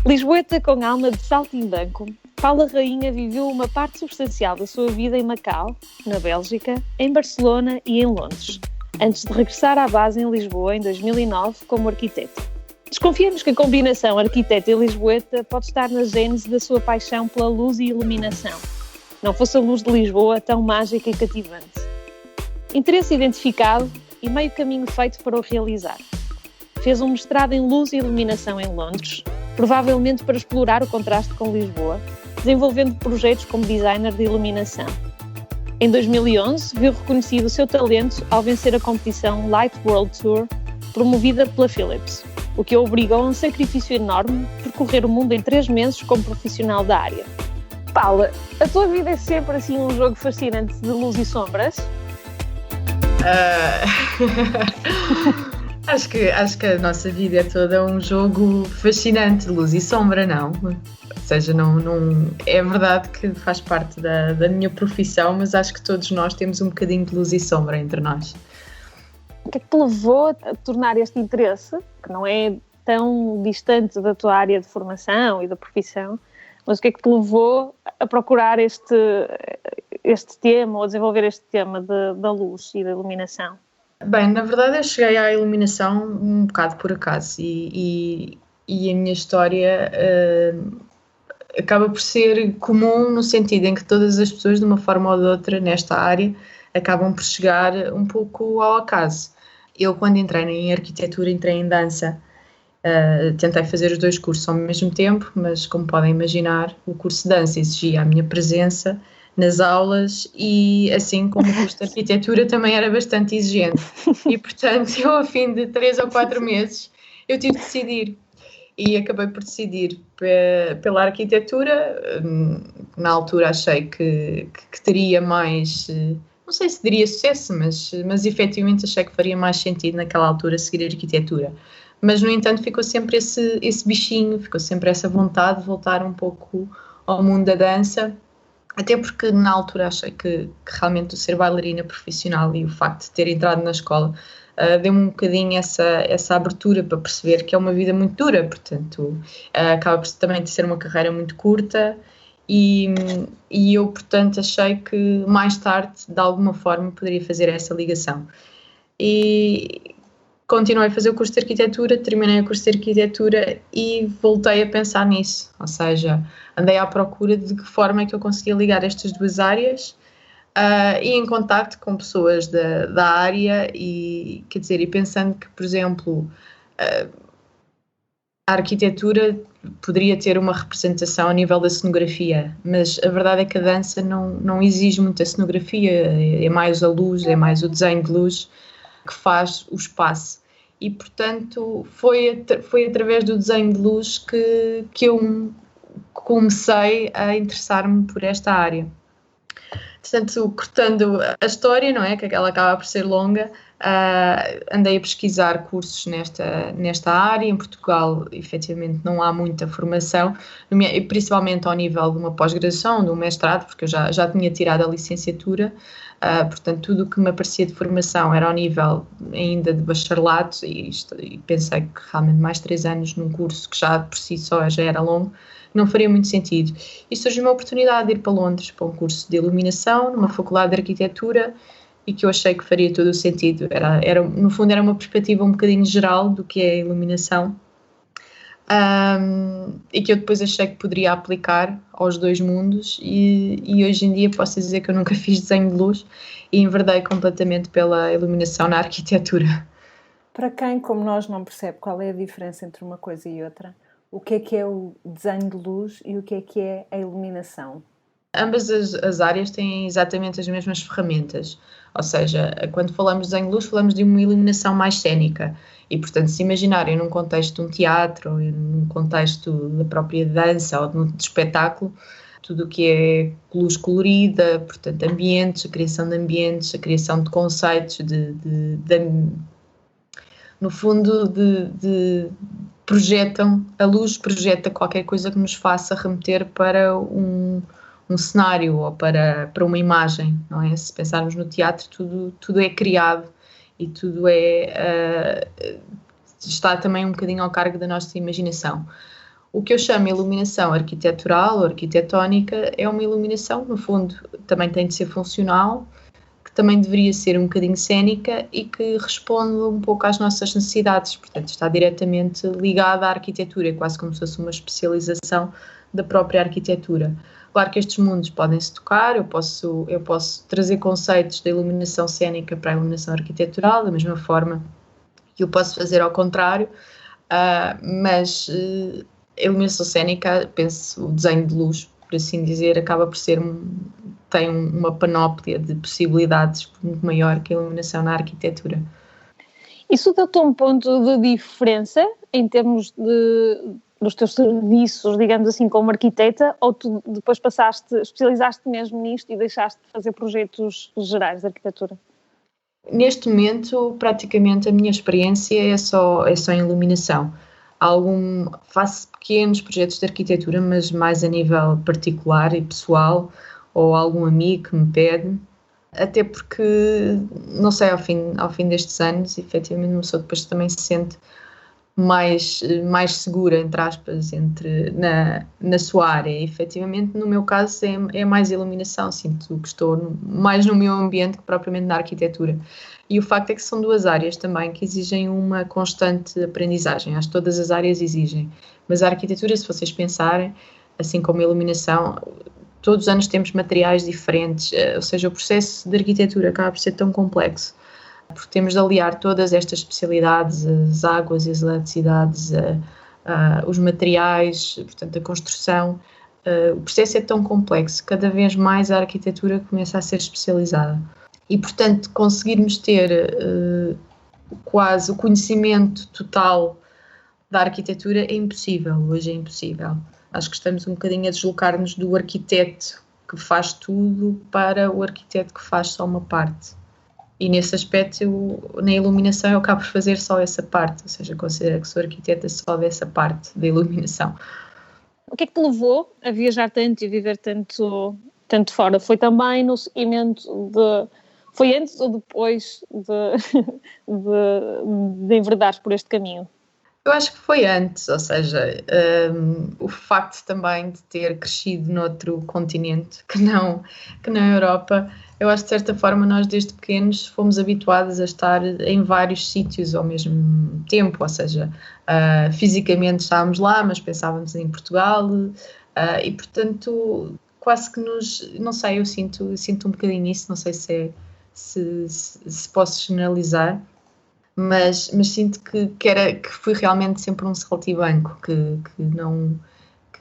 Lisboeta com alma de saltimbanco, Paula Rainha viveu uma parte substancial da sua vida em Macau, na Bélgica, em Barcelona e em Londres, antes de regressar à base em Lisboa em 2009 como arquiteta. Desconfiamos que a combinação arquiteta e lisboeta pode estar na gênese da sua paixão pela luz e iluminação. Não fosse a luz de Lisboa tão mágica e cativante. Interesse identificado e meio caminho feito para o realizar. Fez um mestrado em luz e iluminação em Londres, provavelmente para explorar o contraste com Lisboa, desenvolvendo projetos como designer de iluminação. Em 2011, viu reconhecido o seu talento ao vencer a competição Light World Tour, promovida pela Philips, o que o obrigou a um sacrifício enorme percorrer o mundo em 3 meses como profissional da área. Paula, a tua vida é sempre assim um jogo fascinante de luz e sombras? Acho que a nossa vida é toda um jogo fascinante de luz e sombra, não? Ou seja, não é verdade que faz parte da minha profissão, mas acho que todos nós temos um bocadinho de luz e sombra entre nós. O que é que te levou a tornar este interesse, que não é tão distante da tua área de formação e da profissão, mas o que é que te levou a procurar este tema, ou a desenvolver este tema da luz e da iluminação? Bem, na verdade eu cheguei à iluminação um bocado por acaso e a minha história acaba por ser comum no sentido em que todas as pessoas, de uma forma ou de outra, nesta área, acabam por chegar um pouco ao acaso. Eu, quando entrei em arquitetura, entrei em dança. Tentei fazer os 2 cursos ao mesmo tempo, mas, como podem imaginar, o curso de dança exigia a minha presença nas aulas e, assim como o curso de arquitetura, também era bastante exigente. E, portanto, eu, ao fim de 3 ou 4 meses, eu tive de decidir. E acabei por decidir pela arquitetura. Na altura achei que teria mais, não sei se diria sucesso, mas efetivamente achei que faria mais sentido naquela altura seguir arquitetura. Mas, no entanto, ficou sempre esse bichinho, ficou sempre essa vontade de voltar um pouco ao mundo da dança, até porque na altura achei que realmente o ser bailarina profissional e o facto de ter entrado na escola deu-me um bocadinho essa abertura para perceber que é uma vida muito dura, portanto, acaba por também de ser uma carreira muito curta e eu, portanto, achei que mais tarde, de alguma forma, poderia fazer essa ligação. E continuei a fazer o curso de arquitetura, terminei o curso de arquitetura e voltei a pensar nisso, ou seja, andei à procura de que forma é que eu conseguia ligar estas 2 áreas e em contacto com pessoas da área e, quer dizer, e pensando que, por exemplo, a arquitetura poderia ter uma representação a nível da cenografia, mas a verdade é que a dança não exige muita cenografia, é mais a luz, é mais o desenho de luz que faz o espaço. E, portanto, foi através do desenho de luz que eu comecei a interessar-me por esta área. Portanto, cortando a história, não é? Que ela acaba por ser longa, andei a pesquisar cursos nesta área. Em Portugal, efetivamente, não há muita formação, principalmente ao nível de uma pós-graduação, de um mestrado, porque eu já tinha tirado a licenciatura. Portanto, tudo o que me aparecia de formação era ao nível ainda de bacharelato e pensei que realmente mais 3 anos num curso que já por si só já era longo, não faria muito sentido. E surgiu uma oportunidade de ir para Londres para um curso de iluminação, numa faculdade de arquitetura, e que eu achei que faria todo o sentido. No fundo, era uma perspectiva um bocadinho geral do que é a iluminação, e que eu depois achei que poderia aplicar aos 2 mundos e hoje em dia posso dizer que eu nunca fiz desenho de luz e enverdei completamente pela iluminação na arquitetura. Para quem, como nós, não percebe qual é a diferença entre uma coisa e outra, o que é o desenho de luz e o que é a iluminação? Ambas as áreas têm exatamente as mesmas ferramentas, ou seja, quando falamos de desenho de luz, falamos de uma iluminação mais cénica e, portanto, se imaginarem num contexto de um teatro, ou num contexto da própria dança ou de espetáculo, tudo o que é luz colorida, portanto, ambientes, a criação de ambientes, a criação de conceitos, no fundo, projetam, a luz projeta qualquer coisa que nos faça remeter para um cenário ou para uma imagem, não é? Se pensarmos no teatro, tudo é criado e tudo está também um bocadinho ao cargo da nossa imaginação. O que eu chamo de iluminação arquitetural ou arquitetónica é uma iluminação, no fundo, também tem de ser funcional, que também deveria ser um bocadinho cénica e que responde um pouco às nossas necessidades. Portanto, está diretamente ligada à arquitetura, é quase como se fosse uma especialização da própria arquitetura. Claro que estes mundos podem se tocar, eu posso trazer conceitos da iluminação cénica para a iluminação arquitetural, da mesma forma que eu posso fazer ao contrário, mas a iluminação cénica, penso, o desenho de luz, por assim dizer, acaba por ser tem uma panóplia de possibilidades muito maior que a iluminação na arquitetura. Isso deu-te um ponto de diferença em termos dos teus serviços, digamos assim, como arquiteta, ou tu depois especializaste mesmo nisto e deixaste de fazer projetos gerais de arquitetura? Neste momento, praticamente a minha experiência é só em iluminação. Faço pequenos projetos de arquitetura, mas mais a nível particular e pessoal, ou algum amigo que me pede, até porque, não sei, ao fim destes anos, efetivamente uma pessoa depois também se sente mais segura, entre aspas, na sua área. E, efetivamente, no meu caso, é mais iluminação, sinto que estou mais no meu ambiente que propriamente na arquitetura. E o facto é que são duas áreas também que exigem uma constante aprendizagem. Acho que todas as áreas exigem. Mas a arquitetura, se vocês pensarem, assim como a iluminação, todos os anos temos materiais diferentes, ou seja, o processo de arquitetura acaba por ser tão complexo, porque temos de aliar todas estas especialidades, as águas e as eletricidades, os materiais, portanto, a construção. O processo é tão complexo, cada vez mais a arquitetura começa a ser especializada. E, portanto, conseguirmos ter quase o conhecimento total da arquitetura é impossível, hoje é impossível. Acho que estamos um bocadinho a deslocar-nos do arquiteto que faz tudo para o arquiteto que faz só uma parte. E nesse aspecto, na iluminação, eu acabo por fazer só essa parte, ou seja, considero que sou arquiteta só dessa parte da iluminação. O que é que te levou a viajar tanto e viver tanto fora? Foi também no seguimento foi antes ou depois de enverdares por este caminho? Eu acho que foi antes, ou seja, o facto também de ter crescido noutro continente que não a Europa, eu acho que de certa forma nós desde pequenos fomos habituados a estar em vários sítios ao mesmo tempo, ou seja, fisicamente estávamos lá, mas pensávamos em Portugal, e portanto quase que não sei, eu sinto um bocadinho isso, não sei se posso generalizar. Mas sinto que fui realmente sempre um saltimbanco, que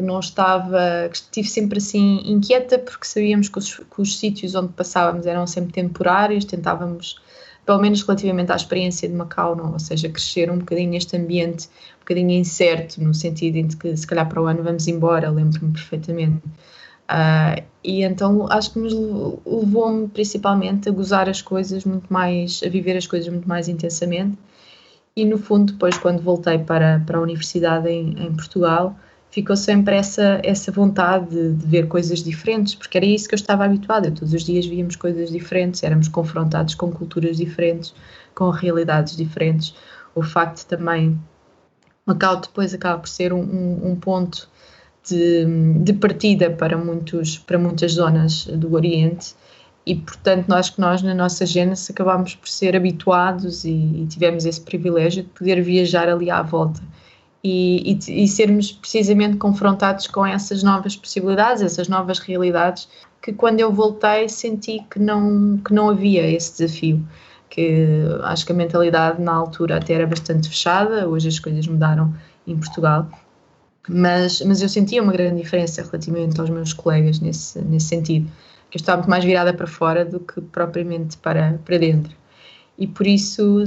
não estava, que estive sempre assim inquieta, porque sabíamos que os sítios onde passávamos eram sempre temporários, tentávamos, pelo menos relativamente à experiência de Macau, não, ou seja, crescer um bocadinho neste ambiente, um bocadinho incerto, no sentido de que se calhar para o ano vamos embora, lembro-me perfeitamente. E então acho que levou-me principalmente a gozar as coisas muito mais, a viver as coisas muito mais intensamente, e no fundo depois quando voltei para a universidade em Portugal ficou sempre essa vontade de ver coisas diferentes, porque era isso que eu estava habituada, todos os dias víamos coisas diferentes, éramos confrontados com culturas diferentes, com realidades diferentes. O facto também, Macau depois acaba por ser um ponto de partida para muitas zonas do Oriente, e portanto acho que nós na nossa gênese acabámos por ser habituados e tivemos esse privilégio de poder viajar ali à volta e sermos precisamente confrontados com essas novas possibilidades, essas novas realidades, que quando eu voltei senti que não havia esse desafio, que acho que a mentalidade na altura até era bastante fechada, hoje as coisas mudaram em Portugal. Mas eu sentia uma grande diferença relativamente aos meus colegas nesse sentido, que eu estava muito mais virada para fora do que propriamente para dentro. E por isso,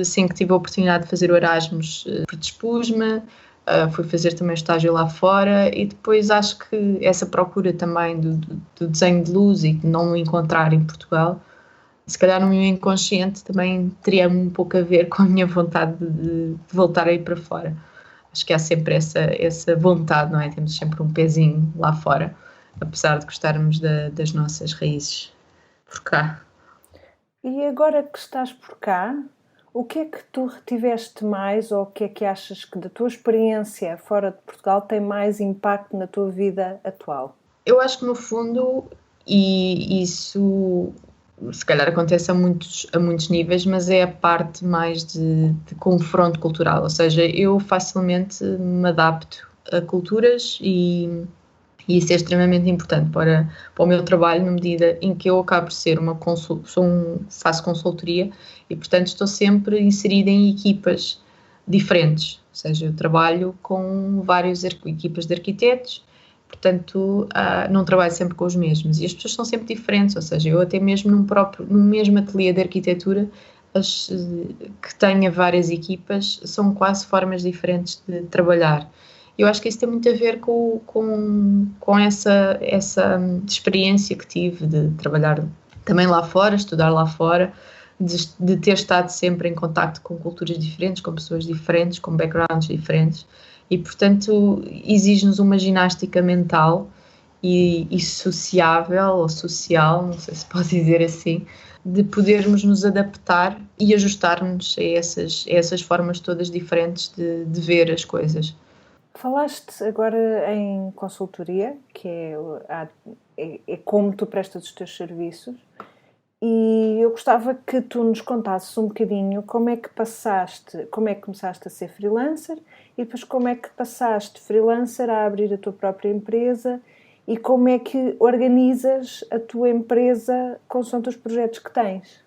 assim que tive a oportunidade de fazer o Erasmus, predispus-me, fui fazer também estágio lá fora, e depois acho que essa procura também do desenho de luz e de não o encontrar em Portugal, se calhar no meu inconsciente também teria um pouco a ver com a minha vontade de voltar a ir para fora. Acho que há sempre essa vontade, não é? Temos sempre um pezinho lá fora, apesar de gostarmos das nossas raízes por cá. E agora que estás por cá, O que é que tu retiveste mais, ou o que é que achas que da tua experiência fora de Portugal tem mais impacto na tua vida atual? Eu acho que no fundo, e isso se calhar acontece a muitos níveis, mas é a parte mais de confronto cultural, ou seja, eu facilmente me adapto a culturas e isso é extremamente importante para o meu trabalho, na medida em que eu acabo por ser faço consultoria e, portanto, estou sempre inserida em equipas diferentes, ou seja, eu trabalho com várias equipas de arquitetos, portanto, não trabalho sempre com os mesmos e as pessoas são sempre diferentes, ou seja, eu até mesmo num mesmo ateliê de arquitetura que tenha várias equipas, são quase formas diferentes de trabalhar. Eu acho que isso tem muito a ver com essa experiência que tive de trabalhar também lá fora, estudar lá fora, de ter estado sempre em contacto com culturas diferentes, com pessoas diferentes, com backgrounds diferentes e, portanto, exige-nos uma ginástica mental e sociável ou social, não sei se pode dizer assim, de podermos nos adaptar e ajustar-nos a essas formas todas diferentes de ver as coisas. Falaste agora em consultoria, que é como tu prestas os teus serviços, e eu gostava que tu nos contasses um bocadinho como é que começaste a ser freelancer e depois como é que passaste de freelancer a abrir a tua própria empresa e como é que organizas a tua empresa consoante os projetos que tens.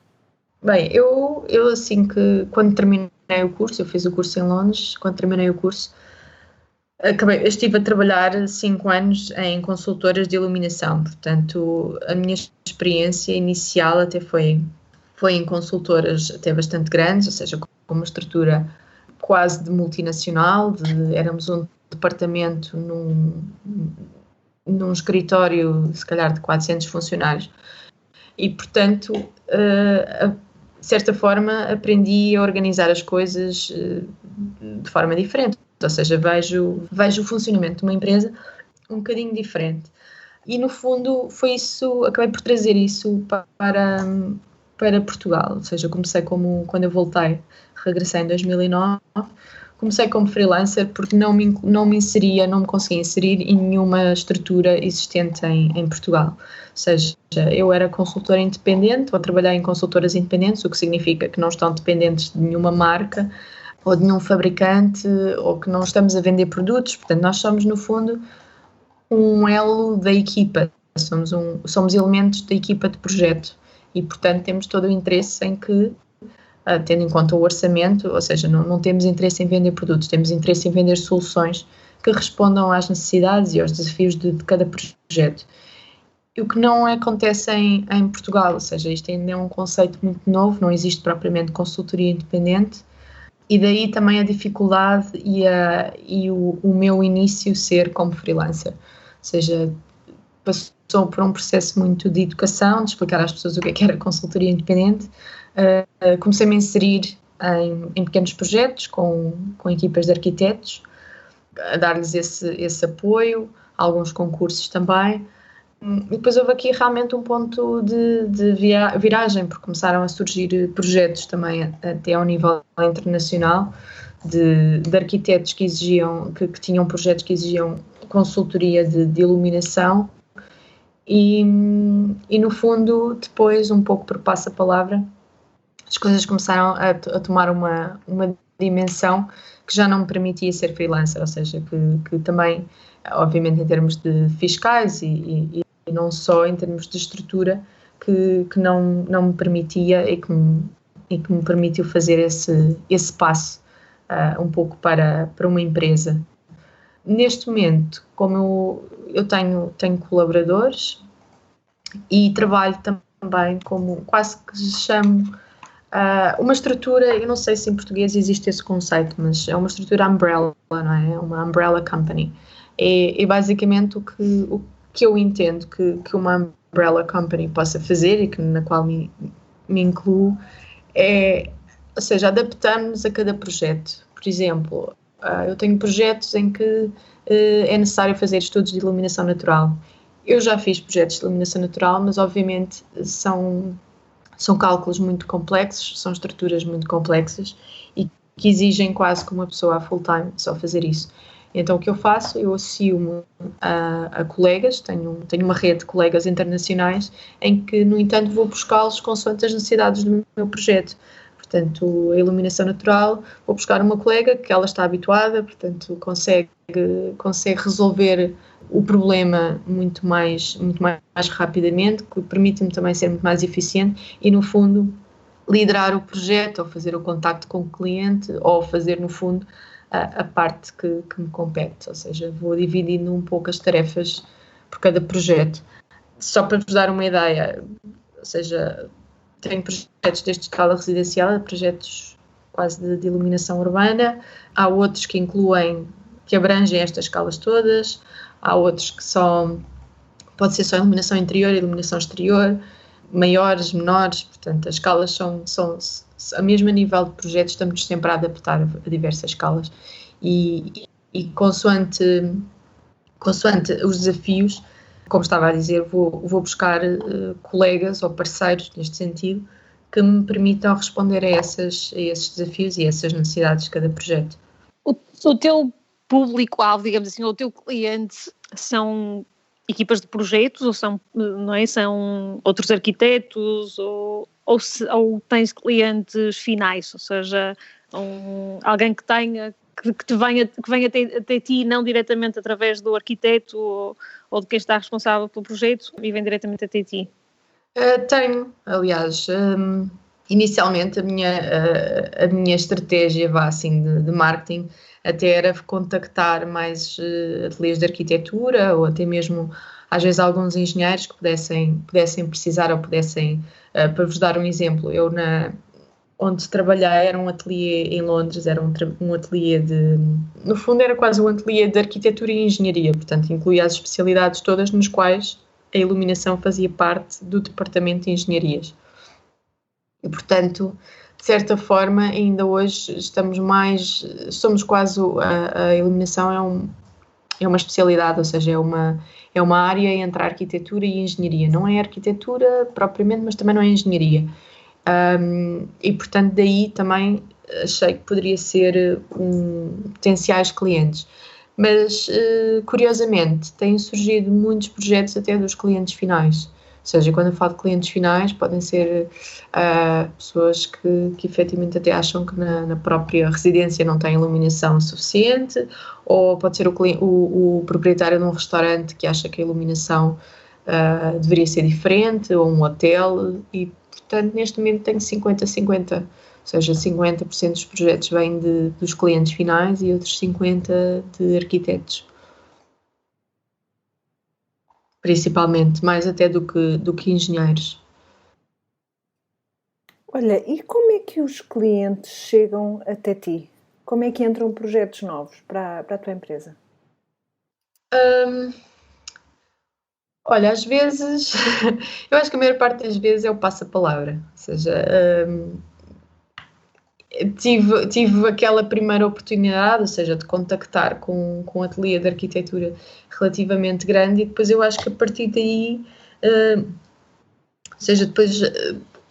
Bem, eu assim que quando terminei o curso, eu fiz o curso em Londres, quando terminei o curso, estive a trabalhar 5 anos em consultoras de iluminação, portanto, a minha experiência inicial até foi em consultoras até bastante grandes, ou seja, com uma estrutura quase de multinacional, éramos um departamento num escritório, se calhar, de 400 funcionários. E, portanto, de certa forma, aprendi a organizar as coisas de forma diferente. Ou seja, vejo o funcionamento de uma empresa um bocadinho diferente. E, no fundo, foi isso, acabei por trazer isso para Portugal. Ou seja, comecei quando eu regressei em 2009, comecei como freelancer porque não me conseguia inserir em nenhuma estrutura existente em Portugal. Ou seja, eu era consultora independente, ou trabalhar em consultoras independentes, o que significa que não estão dependentes de nenhuma marca ou de nenhum fabricante, ou que não estamos a vender produtos. Portanto, nós somos, no fundo, um elo da equipa, somos elementos da equipa de projeto e, portanto, temos todo o interesse em que, tendo em conta o orçamento, ou seja, não temos interesse em vender produtos, temos interesse em vender soluções que respondam às necessidades e aos desafios de cada projeto. E o que não acontece em Portugal, ou seja, isto ainda é um conceito muito novo, não existe propriamente consultoria independente, e daí também a dificuldade e o meu início ser como freelancer. Ou seja, passou por um processo muito de educação, de explicar às pessoas o que era consultoria independente. Comecei-me a inserir em pequenos projetos com equipas de arquitetos, a dar-lhes esse apoio, alguns concursos também. E depois houve aqui realmente um ponto de viragem, porque começaram a surgir projetos também até ao nível internacional de arquitetos que tinham projetos que exigiam consultoria de iluminação e no fundo depois, um pouco por passa-palavra, as coisas começaram a tomar uma dimensão que já não me permitia ser freelancer, ou seja, que também, obviamente em termos de fiscais e não só em termos de estrutura, que não me permitia e que me permitiu fazer esse passo um pouco para uma empresa. Neste momento, como eu tenho colaboradores e trabalho também como quase que se chamo uma estrutura, eu não sei se em português existe esse conceito, mas é uma estrutura umbrella, não é? Uma umbrella company. É basicamente o que eu entendo que uma umbrella company possa fazer e na qual me incluo, ou seja, adaptamos a cada projeto. Por exemplo, eu tenho projetos em que é necessário fazer estudos de iluminação natural. Eu já fiz projetos de iluminação natural, mas obviamente são são cálculos muito complexos, são estruturas muito complexas e que exigem quase que uma pessoa a full-time só fazer isso. Então o que eu faço, eu associo-me a colegas, tenho uma rede de colegas internacionais em que, no entanto, vou buscá-los consoante as necessidades do meu projeto. Portanto, a iluminação natural, vou buscar uma colega que ela está habituada, portanto, consegue resolver o problema muito mais rapidamente, que permite-me também ser muito mais eficiente e, no fundo, liderar o projeto, ou fazer o contacto com o cliente, ou fazer, no fundo, a parte que me compete. Ou seja, vou dividindo um pouco as tarefas por cada projeto. Só para vos dar uma ideia, ou seja, tenho projetos desde escala residencial, projetos quase de iluminação urbana, há outros que abrangem estas escalas todas, há outros que pode ser só iluminação interior, iluminação exterior, maiores, menores, portanto as escalas são a mesmo nível de projetos, estamos sempre a adaptar a diversas escalas e consoante os desafios, como estava a dizer, vou buscar colegas ou parceiros neste sentido que me permitam responder a esses desafios e a essas necessidades de cada projeto. O teu público-alvo, digamos assim, ou o teu cliente são equipas de projetos ou são outros arquitetos ou tens clientes finais, ou seja, alguém que venha até ti, não diretamente através do arquiteto ou de quem está responsável pelo projeto e vem diretamente até ti? Tenho, aliás, inicialmente a minha estratégia de marketing até era contactar mais ateliês de arquitetura ou até mesmo às vezes alguns engenheiros que pudessem precisar ou pudessem, para vos dar um exemplo, eu onde trabalhei era um ateliê em Londres, era um ateliê no fundo era quase um ateliê de arquitetura e engenharia, portanto incluía as especialidades todas nos quais a iluminação fazia parte do departamento de engenharias. E portanto, de certa forma, ainda hoje somos quase, a iluminação é uma especialidade, ou seja, é uma área entre a arquitetura e a engenharia. Não é arquitetura propriamente, mas também não é engenharia. E portanto daí também achei que poderia ser potenciais clientes, mas curiosamente têm surgido muitos projetos até dos clientes finais, ou seja, quando eu falo de clientes finais podem ser pessoas que efetivamente até acham que na própria residência não tem iluminação suficiente, ou pode ser o proprietário de um restaurante que acha que a iluminação deveria ser diferente, ou um hotel, e portanto neste momento tenho 50-50, ou seja, 50% dos projetos vêm dos clientes finais e outros 50% de arquitetos. Principalmente, mais até do que engenheiros. Olha, e como é que os clientes chegam até ti? Como é que entram projetos novos para a tua empresa? Olha, às vezes, eu acho que a maior parte das vezes é o passa-palavra, ou seja, tive aquela primeira oportunidade, ou seja, de contactar com um ateliê de arquitetura relativamente grande e depois eu acho que a partir daí, ou seja, depois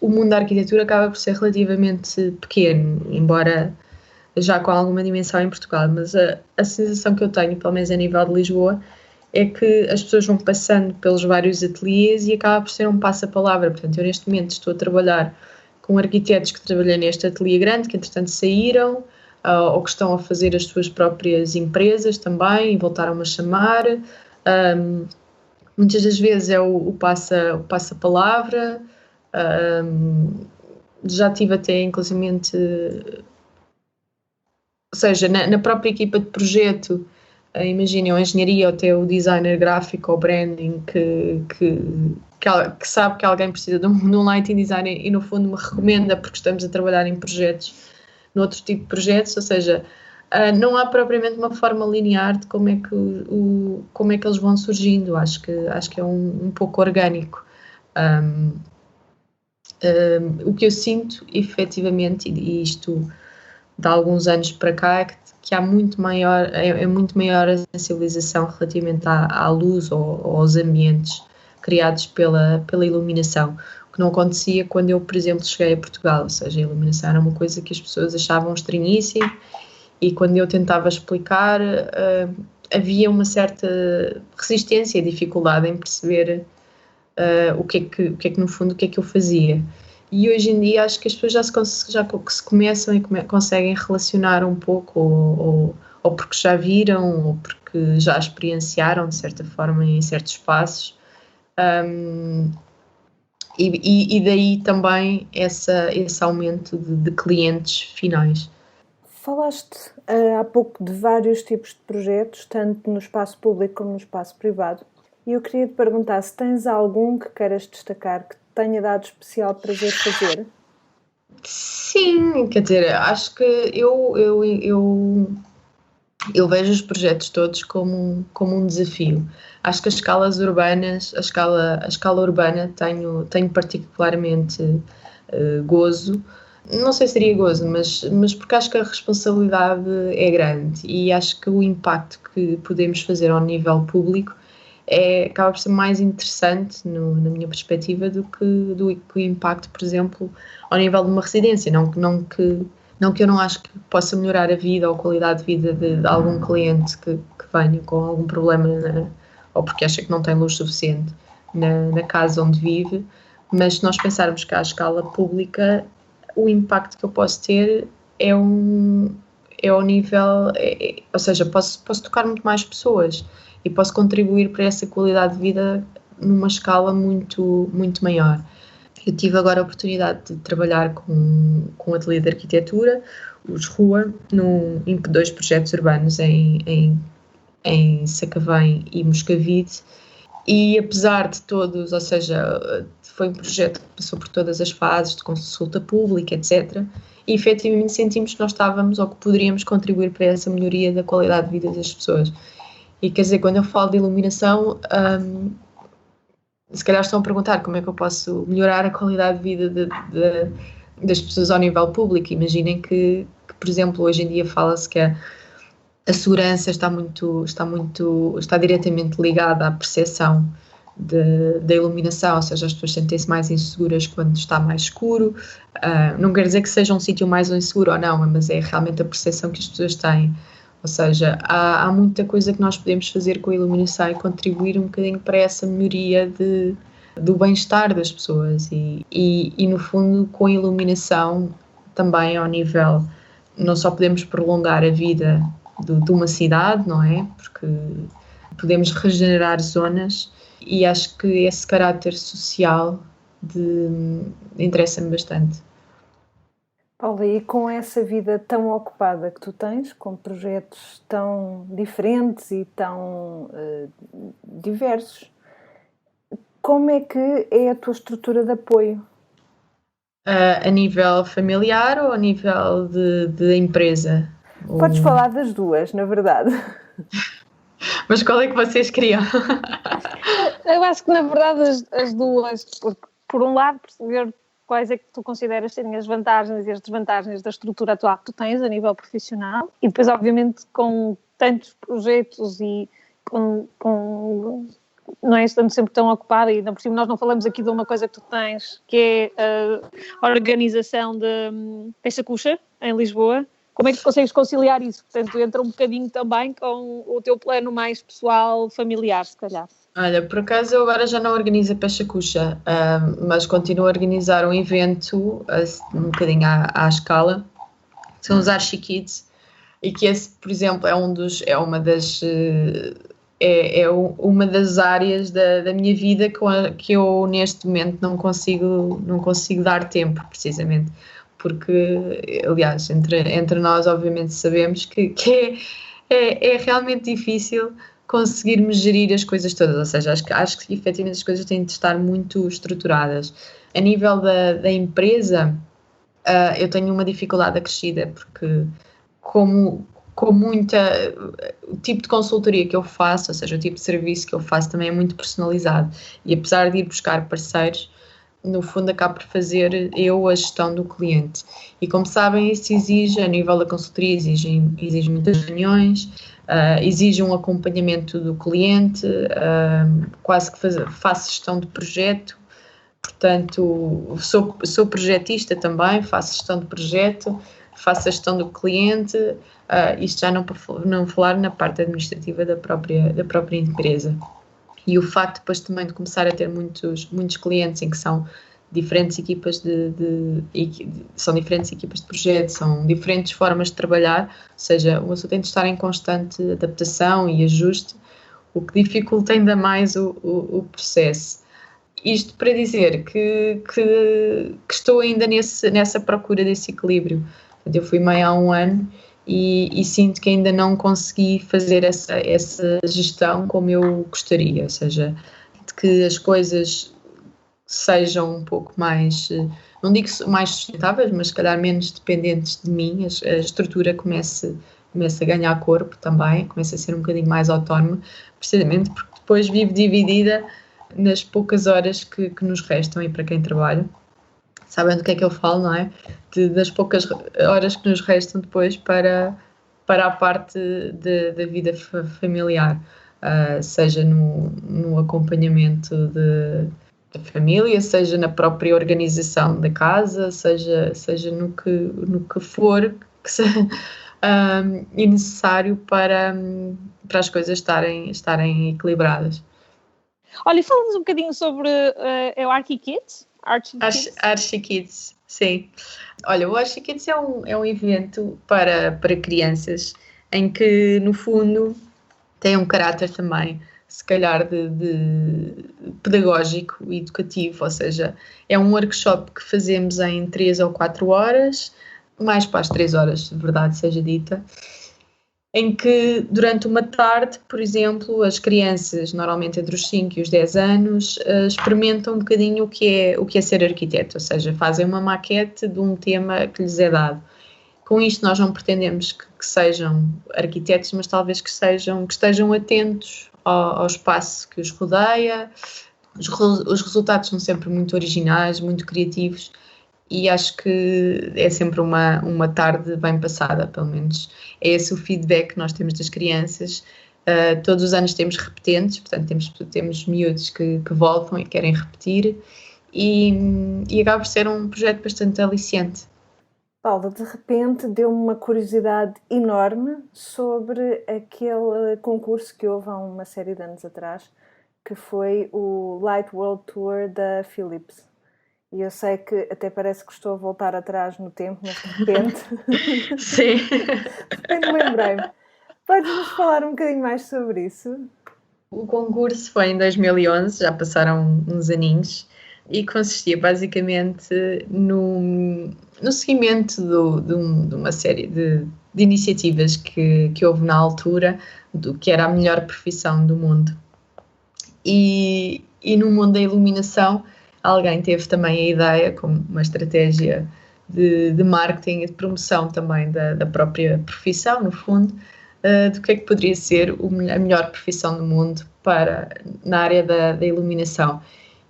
o mundo da arquitetura acaba por ser relativamente pequeno, embora já com alguma dimensão em Portugal, mas a sensação que eu tenho, pelo menos a nível de Lisboa, é que as pessoas vão passando pelos vários ateliês e acaba por ser um passa-palavra. Portanto, eu neste momento estou a trabalhar com arquitetos que trabalham neste ateliê grande, que entretanto saíram, ou que estão a fazer as suas próprias empresas também e voltaram-me a chamar. Muitas das vezes é o passa-palavra. Já tive até, inclusivamente, ou seja, na própria equipa de projeto, imaginem, a engenharia ou até o designer gráfico ou branding que sabe que alguém precisa de um lighting designer e no fundo me recomenda porque estamos a trabalhar em projetos, noutro tipo de projetos, ou seja, não há propriamente uma forma linear de como é que eles vão surgindo, acho que é um pouco orgânico. O que eu sinto efetivamente, e isto de alguns anos para cá, é que há muito maior a sensibilização relativamente à luz ou aos ambientes criados pela iluminação, o que não acontecia quando eu, por exemplo, cheguei a Portugal, ou seja, a iluminação era uma coisa que as pessoas achavam estranhíssima e quando eu tentava explicar havia uma certa resistência e dificuldade em perceber o que é que no fundo, o que é que eu fazia. E hoje em dia acho que as pessoas já se começam e conseguem relacionar um pouco, ou porque já viram, ou porque já experienciaram, de certa forma, em certos espaços. E daí também esse aumento de clientes finais. Falaste há pouco de vários tipos de projetos, tanto no espaço público como no espaço privado. E eu queria te perguntar se tens algum que queiras destacar, que te tenha dado especial prazer fazer? Sim, quer dizer, acho que eu vejo os projetos todos como um desafio. Acho que as escalas urbanas, a escala urbana tenho particularmente gozo. Não sei se seria gozo, mas porque acho que a responsabilidade é grande e acho que o impacto que podemos fazer ao nível público acaba por ser mais interessante na minha perspectiva do que o impacto, por exemplo, ao nível de uma residência. Não que eu não acho que possa melhorar a vida ou a qualidade de vida de algum cliente que venha com algum problema ou porque acha que não tem luz suficiente na casa onde vive, mas se nós pensarmos que à escala pública o impacto que eu posso ter é ao nível, ou seja, posso tocar muito mais pessoas e posso contribuir para essa qualidade de vida numa escala muito, muito maior. Eu tive agora a oportunidade de trabalhar com um ateliê de arquitetura, os RUA, em 2 projetos urbanos em Sacavém e Moscavide, e apesar de todos, ou seja, foi um projeto que passou por todas as fases de consulta pública, etc., e efetivamente sentimos que nós estávamos ou que poderíamos contribuir para essa melhoria da qualidade de vida das pessoas. E quer dizer, quando eu falo de iluminação, se calhar estão a perguntar como é que eu posso melhorar a qualidade de vida das pessoas ao nível público. Imaginem que, por exemplo, hoje em dia fala-se que a segurança está diretamente ligada à percepção da iluminação, ou seja, as pessoas sentem-se mais inseguras quando está mais escuro. Não quer dizer que seja um sítio mais inseguro ou não, mas é realmente a percepção que as pessoas têm. Ou seja, há muita coisa que nós podemos fazer com a iluminação e contribuir um bocadinho para essa melhoria do bem-estar das pessoas e, no fundo, com a iluminação também ao nível, não só podemos prolongar a vida de uma cidade, não é? Porque podemos regenerar zonas e acho que esse caráter social interessa-me bastante. Paula, e com essa vida tão ocupada que tu tens, com projetos tão diferentes e tão diversos, como é que é a tua estrutura de apoio? A nível familiar ou a nível de empresa? Podes falar das duas, na verdade. Mas qual é que vocês queriam? Eu acho que, na verdade, as duas, porque, por um lado, perceber quais é que tu consideras serem as vantagens e as desvantagens da estrutura atual que tu tens a nível profissional e depois, obviamente, com tantos projetos e com não é estando sempre tão ocupada e ainda por cima nós não falamos aqui de uma coisa que tu tens que é a organização de Pecha Kucha em Lisboa. Como é que tu consegues conciliar isso? Portanto, entra um bocadinho também com o teu plano mais pessoal, familiar, se calhar. Olha, por acaso eu agora já não organizo a Pecha Kucha, mas continuo a organizar um evento um bocadinho à escala, que são os Archie Kids, e que esse, por exemplo, é uma das áreas da minha vida que eu neste momento não consigo dar tempo, precisamente, porque, aliás, entre nós obviamente sabemos que é realmente difícil conseguirmos gerir as coisas todas, ou seja, acho que efetivamente as coisas têm de estar muito estruturadas. A nível da empresa, eu tenho uma dificuldade acrescida, porque com o tipo de consultoria que eu faço, ou seja, o tipo de serviço que eu faço também é muito personalizado, e apesar de ir buscar parceiros, no fundo acabo por fazer eu a gestão do cliente. E como sabem, isso exige, a nível da consultoria, exige muitas reuniões, exige um acompanhamento do cliente, quase que faço gestão de projeto, portanto sou projetista também, faço gestão de projeto, faço a gestão do cliente, isto já não falar na parte administrativa da própria empresa. E o facto depois também de começar a ter muitos clientes em que são diferentes equipas são diferentes equipas de projeto, são diferentes formas de trabalhar, ou seja, uma pessoa tem de estar em constante adaptação e ajuste, o que dificulta ainda mais o processo. Isto para dizer que estou ainda nessa procura desse equilíbrio. Eu fui meio há um ano e sinto que ainda não consegui fazer essa gestão como eu gostaria, ou seja, de que as coisas sejam um pouco mais, não digo mais sustentáveis, mas se calhar menos dependentes de mim, a estrutura comece a ganhar corpo também, comece a ser um bocadinho mais autónoma, precisamente porque depois vivo dividida nas poucas horas que nos restam e para quem trabalha. Sabem do que é que eu falo, não é? Das poucas horas que nos restam depois para a parte da vida familiar, seja no acompanhamento da família, seja na própria organização da casa, seja no que for que seja necessário para as coisas estarem equilibradas. Olha, e fala-nos um bocadinho sobre o ArchiKids? ArchiKids, sim. Olha, o ArchiKids é um evento para crianças em que, no fundo, tem um caráter também, se calhar, de pedagógico e educativo, ou seja, é um workshop que fazemos em 3 ou 4 horas, mais para as 3 horas, de verdade seja dita, em que durante uma tarde, por exemplo, as crianças, normalmente entre os 5 e os 10 anos, experimentam um bocadinho o que é ser arquiteto, ou seja, fazem uma maquete de um tema que lhes é dado. Com isto nós não pretendemos que sejam arquitetos, mas talvez que estejam atentos ao espaço que os rodeia. Os resultados são sempre muito originais, muito criativos, e acho que é sempre uma tarde bem passada, pelo menos é esse o feedback que nós temos das crianças. Todos os anos temos repetentes, portanto temos miúdos que voltam e querem repetir, e acaba por ser um projeto bastante aliciante. Paula, de repente deu-me uma curiosidade enorme sobre aquele concurso que houve há uma série de anos atrás, que foi o Light World Tour da Philips. E eu sei que até parece que estou a voltar atrás no tempo, mas de repente... Sim. De repente lembrei-me. Podes-nos falar um bocadinho mais sobre isso? O concurso foi em 2011, já passaram uns aninhos, e consistia basicamente no seguimento de uma série de iniciativas que houve na altura, do que era a melhor profissão do mundo. E no mundo da iluminação, alguém teve também a ideia, como uma estratégia de marketing e de promoção também da própria profissão, no fundo, do que é que poderia ser a melhor profissão do mundo na área da iluminação.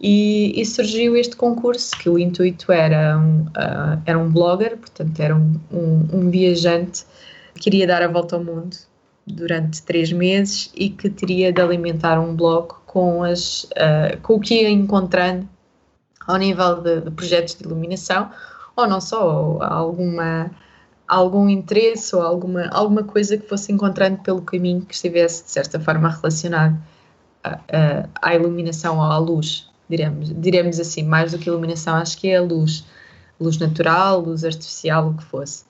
E surgiu este concurso, que o intuito era um blogger, portanto era um viajante que iria dar a volta ao mundo durante 3 meses e que teria de alimentar um blog com o que ia encontrando ao nível de projetos de iluminação, ou não só, ou algum interesse ou alguma coisa que fosse encontrando pelo caminho que estivesse, de certa forma, relacionado à iluminação ou à luz, diremos assim, mais do que iluminação, acho que é a luz natural, luz artificial, o que fosse.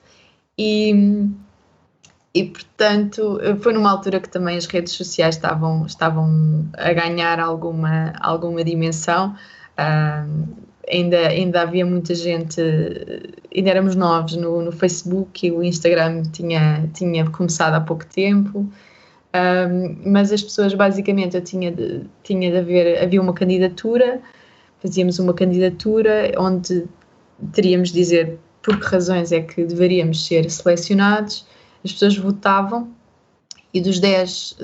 E portanto, foi numa altura que também as redes sociais estavam a ganhar alguma dimensão. Ainda havia muita gente, ainda éramos novos no Facebook, e o Instagram tinha começado há pouco tempo, mas as pessoas basicamente havia uma candidatura, fazíamos uma candidatura onde teríamos de dizer por que razões é que deveríamos ser selecionados. As pessoas votavam e das 10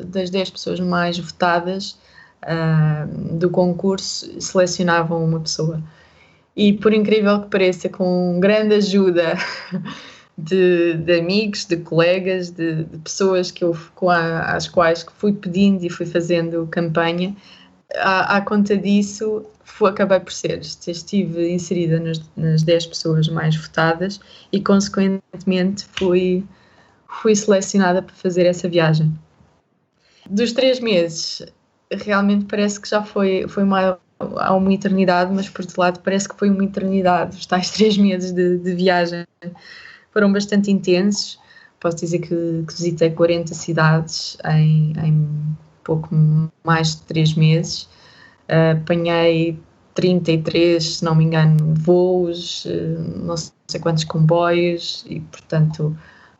pessoas mais votadas do concurso selecionavam uma pessoa. E por incrível que pareça, com grande ajuda de amigos, de colegas, de pessoas às quais fui pedindo e fui fazendo campanha. À conta disso, acabei por estive inserida nas 10 pessoas mais votadas e, consequentemente, fui selecionada para fazer essa viagem. Dos 3 meses, realmente parece que já foi há uma eternidade, mas por outro lado parece que foi uma eternidade. Os tais 3 meses de viagem foram bastante intensos. Posso dizer que visitei 40 cidades em pouco mais de 3 meses. Apanhei 33, se não me engano, voos, não sei quantos comboios e, portanto,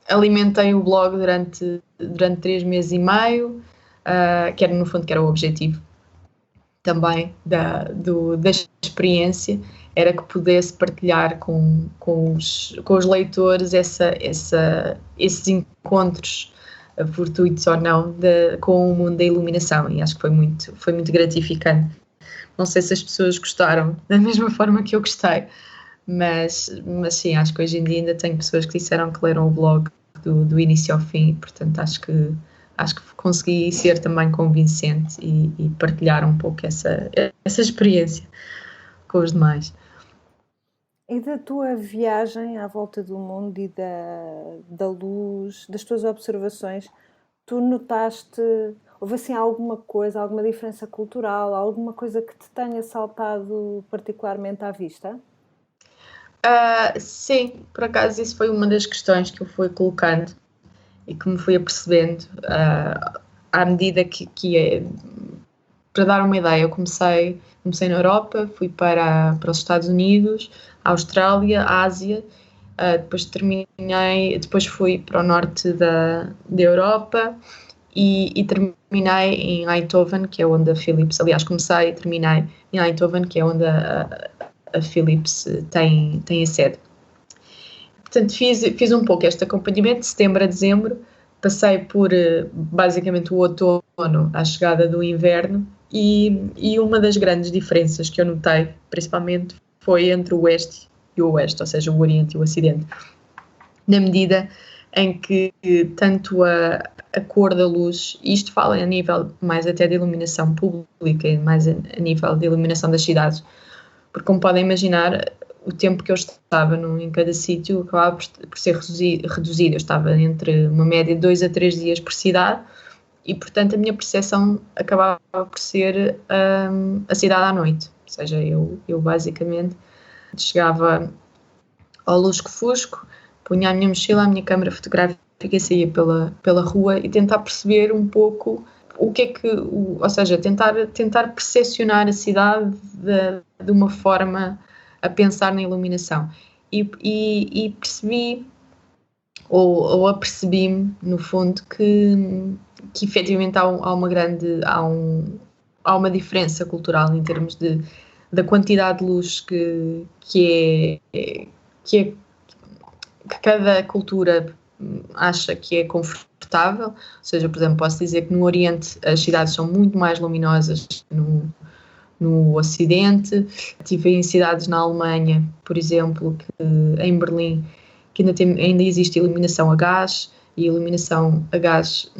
alimentei o blog durante 3 meses e meio, que era, no fundo, que era o objetivo também da experiência, era que pudesse partilhar com os leitores esses encontros fortuitos ou não com o mundo da iluminação, e acho que foi muito gratificante. Não sei se as pessoas gostaram da mesma forma que eu gostei, mas sim, acho que hoje em dia ainda tenho pessoas que disseram que leram o blog do início ao fim, portanto acho que consegui ser também convincente e partilhar um pouco essa experiência com os demais. E da tua viagem à volta do mundo e da luz, das tuas observações, tu notaste, houve assim alguma coisa, alguma diferença cultural, alguma coisa que te tenha saltado particularmente à vista? Sim, por acaso isso foi uma das questões que eu fui colocando e que me fui apercebendo à medida que é. Para dar uma ideia, eu comecei na Europa, fui para os Estados Unidos, a Austrália, a Ásia, depois fui para o norte da Europa e terminei em Eindhoven, que é onde a Philips, aliás, comecei e terminei em Eindhoven, que é onde a Philips tem a sede. Portanto, fiz um pouco este acompanhamento de setembro a dezembro, passei por basicamente o outono à chegada do inverno e uma das grandes diferenças que eu notei, principalmente, foi entre o Oeste e o Oeste, ou seja, o Oriente e o Ocidente, na medida em que tanto a cor da luz, e isto fala a nível mais até de iluminação pública e mais a nível de iluminação das cidades, porque como podem imaginar, o tempo que eu estava em cada sítio acabava por ser reduzido. Eu estava entre uma média de 2 a 3 dias por cidade e, portanto, a minha percepção acabava por ser a cidade à noite. Ou seja, eu basicamente chegava ao lusco-fusco, punha a minha mochila, a minha câmara fotográfica e saía pela rua e tentar perceber um pouco o que é que... ou seja, tentar percepcionar a cidade de uma forma a pensar na iluminação. E percebi, ou apercebi-me, no fundo, que efetivamente há uma diferença cultural em termos da quantidade de luz que cada cultura acha que é confortável. Ou seja, por exemplo, posso dizer que no Oriente as cidades são muito mais luminosas no Ocidente. Estive em cidades na Alemanha, por exemplo, em Berlim, que ainda existe iluminação a gás, e iluminação a gás,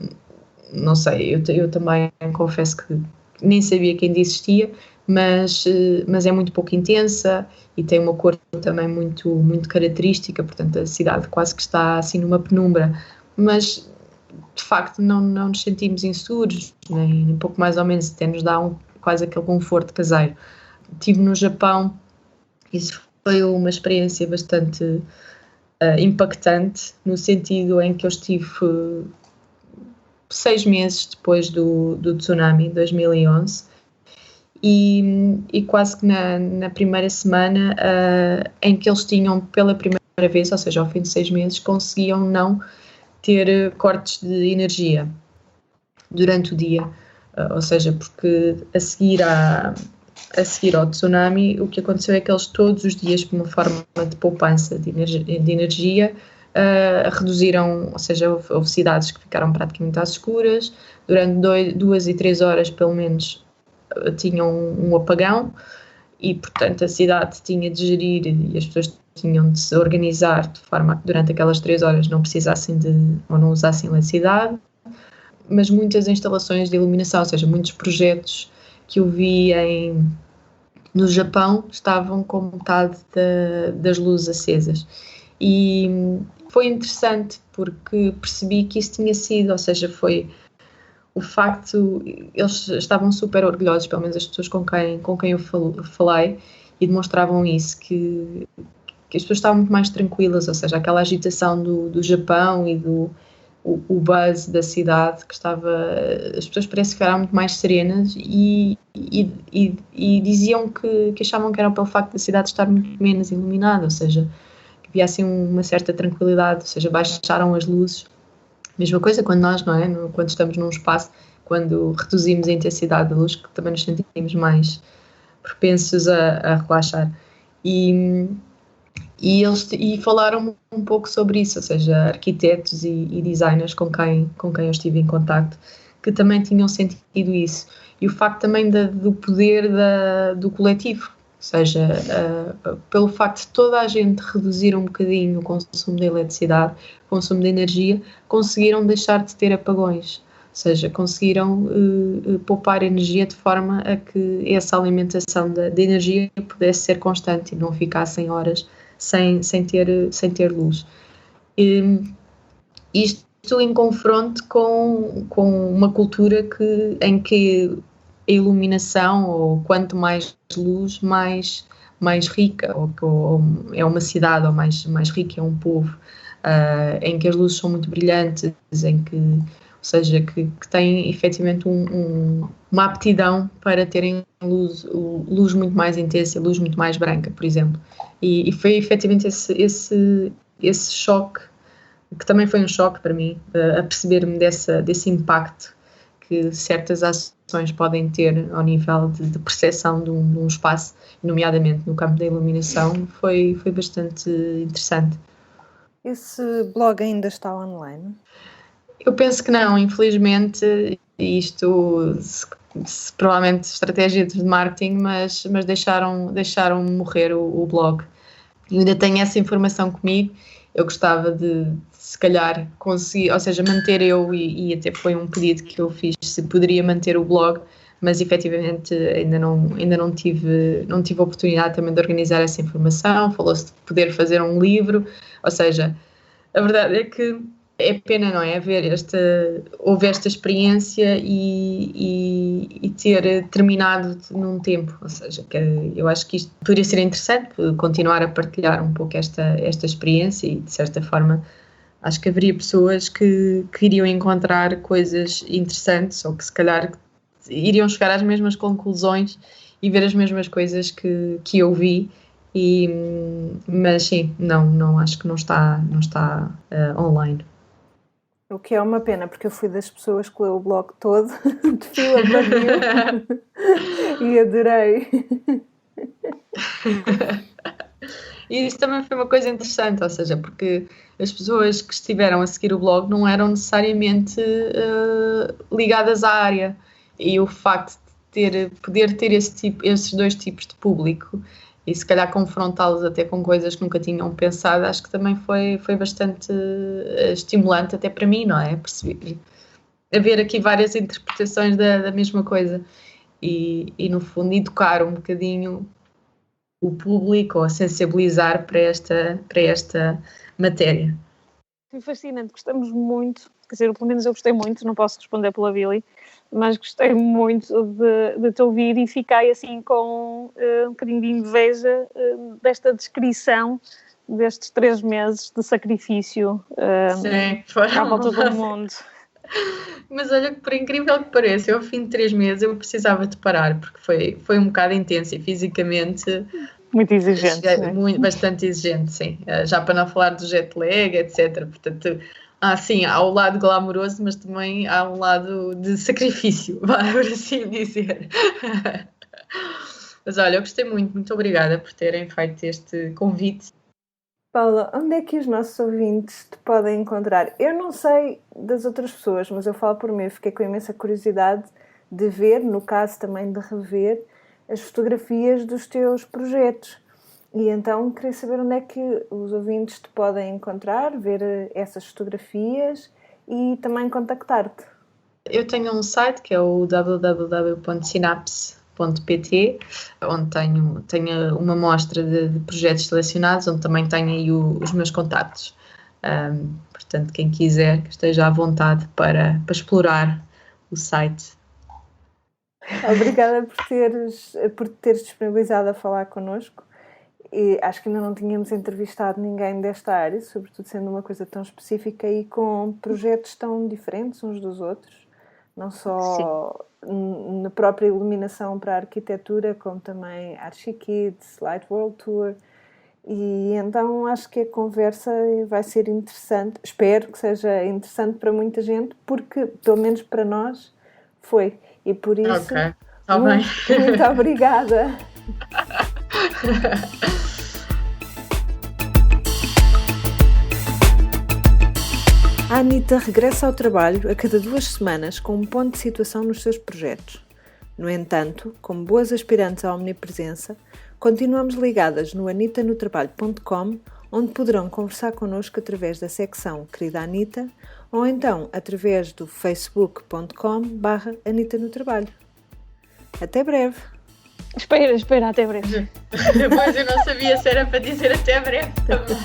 não sei, eu também confesso que nem sabia que ainda existia, mas é muito pouco intensa e tem uma cor também muito, muito característica, portanto a cidade quase que está assim numa penumbra, mas de facto não nos sentimos inseguros, nem pouco mais ou menos, até nos dá quase aquele conforto caseiro. Estive no Japão, isso foi uma experiência bastante impactante, no sentido em que eu estive 6 meses depois do tsunami de 2011 e quase que na primeira semana em que eles tinham pela primeira vez, ou seja, ao fim de 6 meses, conseguiam não ter cortes de energia durante o dia. Ou seja, porque a seguir ao tsunami, o que aconteceu é que eles todos os dias, por uma forma de poupança de energia, reduziram, ou seja, houve cidades que ficaram praticamente às escuras, durante 2 e 3 horas pelo menos tinham um apagão e, portanto, a cidade tinha de gerir e as pessoas tinham de se organizar de forma a que durante aquelas 3 horas não precisassem ou não usassem eletricidade, mas muitas instalações de iluminação, ou seja, muitos projetos que eu vi no Japão estavam com metade das luzes acesas. E foi interessante porque percebi que isso tinha sido, ou seja, foi o facto, eles estavam super orgulhosos, pelo menos as pessoas com quem eu falei, e demonstravam isso, que as pessoas estavam muito mais tranquilas, ou seja, aquela agitação do Japão e o buzz da cidade, que as pessoas parecem que eram muito mais serenas e diziam que achavam que era pelo facto da cidade estar muito menos iluminada, ou seja, que havia assim uma certa tranquilidade, ou seja, baixaram as luzes. Mesma coisa quando nós, não é? Quando estamos num espaço, quando reduzimos a intensidade da luz, que também nos sentimos mais propensos a relaxar. E eles falaram um pouco sobre isso, ou seja, arquitetos e designers com quem eu estive em contacto, que também tinham sentido isso. E o facto também do poder do coletivo, ou seja, pelo facto de toda a gente reduzir um bocadinho o consumo de eletricidade, o consumo de energia, conseguiram deixar de ter apagões. Ou seja, conseguiram poupar energia de forma a que essa alimentação de energia pudesse ser constante e não ficassem horas sem ter luz. Isto em confronto com uma cultura em que a iluminação, ou quanto mais luz, mais rica, ou é uma cidade, ou mais rica é um povo, em que as luzes são muito brilhantes, ou seja, que têm efetivamente uma aptidão para terem luz muito mais intensa, luz muito mais branca, por exemplo. E foi efetivamente esse choque, que também foi um choque para mim, a perceber-me desse impacto que certas ações podem ter ao nível de percepção de um espaço, nomeadamente no campo da iluminação, foi bastante interessante. Esse blog ainda está online? Eu penso que não, infelizmente, isto provavelmente estratégia de marketing, mas deixaram morrer o blog. Eu ainda tenho essa informação comigo, eu gostava de se calhar conseguir, ou seja, manter e até foi um pedido que eu fiz, se poderia manter o blog, mas efetivamente ainda não tive a oportunidade também de organizar essa informação. Falou-se de poder fazer um livro, ou seja, a verdade é que é pena, não é? Houve esta experiência e ter terminado num tempo, ou seja, que eu acho que isto poderia ser interessante, continuar a partilhar um pouco esta experiência, e de certa forma acho que haveria pessoas que iriam encontrar coisas interessantes, ou que se calhar iriam chegar às mesmas conclusões e ver as mesmas coisas que eu vi. Mas sim, não acho que não está online. O que é uma pena, porque eu fui das pessoas que leu o blog todo, de fio a pavio, e adorei. E isso também foi uma coisa interessante, ou seja, porque as pessoas que estiveram a seguir o blog não eram necessariamente ligadas à área, e o facto de poder ter esses dois tipos de público e se calhar confrontá-los até com coisas que nunca tinham pensado, acho que também foi bastante estimulante até para mim, não é? Perceber, haver aqui várias interpretações da mesma coisa e no fundo educar um bocadinho o público, ou sensibilizar para esta matéria. Foi fascinante, gostamos muito, quer dizer, pelo menos eu gostei muito, não posso responder pela Billy, mas gostei muito de te ouvir e fiquei assim com um bocadinho de inveja desta descrição destes 3 meses de sacrifício à volta do mundo. Mas olha, que por incrível que pareça, eu ao fim de 3 meses eu precisava de parar, porque foi um bocado intenso e fisicamente muito exigente, bastante exigente, sim, já para não falar do jet lag, etc. Portanto, sim, há o lado glamouroso, mas também há um lado de sacrifício, por assim dizer. Mas olha, eu gostei muito obrigada por terem feito este convite. Paula, onde é que os nossos ouvintes te podem encontrar? Eu não sei das outras pessoas, mas eu falo por mim, eu fiquei com imensa curiosidade de ver, no caso também de rever, as fotografias dos teus projetos. E então queria saber onde é que os ouvintes te podem encontrar, ver essas fotografias e também contactar-te. Eu tenho um site que é o www.synapse.pt, onde tenho uma amostra de projetos selecionados, onde também tenho aí os meus contactos. Portanto, quem quiser que esteja à vontade para explorar o site. Obrigada por teres disponibilizado a falar connosco. E acho que ainda não tínhamos entrevistado ninguém desta área, sobretudo sendo uma coisa tão específica e com projetos tão diferentes uns dos outros, não só na própria iluminação para a arquitetura, como também Archikids, Light World Tour. E então acho que a conversa vai ser interessante, espero que seja interessante para muita gente, porque pelo menos para nós foi. E por isso, muito obrigada. A Anita regressa ao trabalho a cada 2 semanas com um ponto de situação nos seus projetos. No entanto, como boas aspirantes à omnipresença, continuamos ligadas no anitanotrabalho.com, onde poderão conversar connosco através da secção Querida Anita ou então através do facebook.com/anitanotrabalho. Até breve! Espera, até breve. Depois eu não sabia se era para dizer até breve também.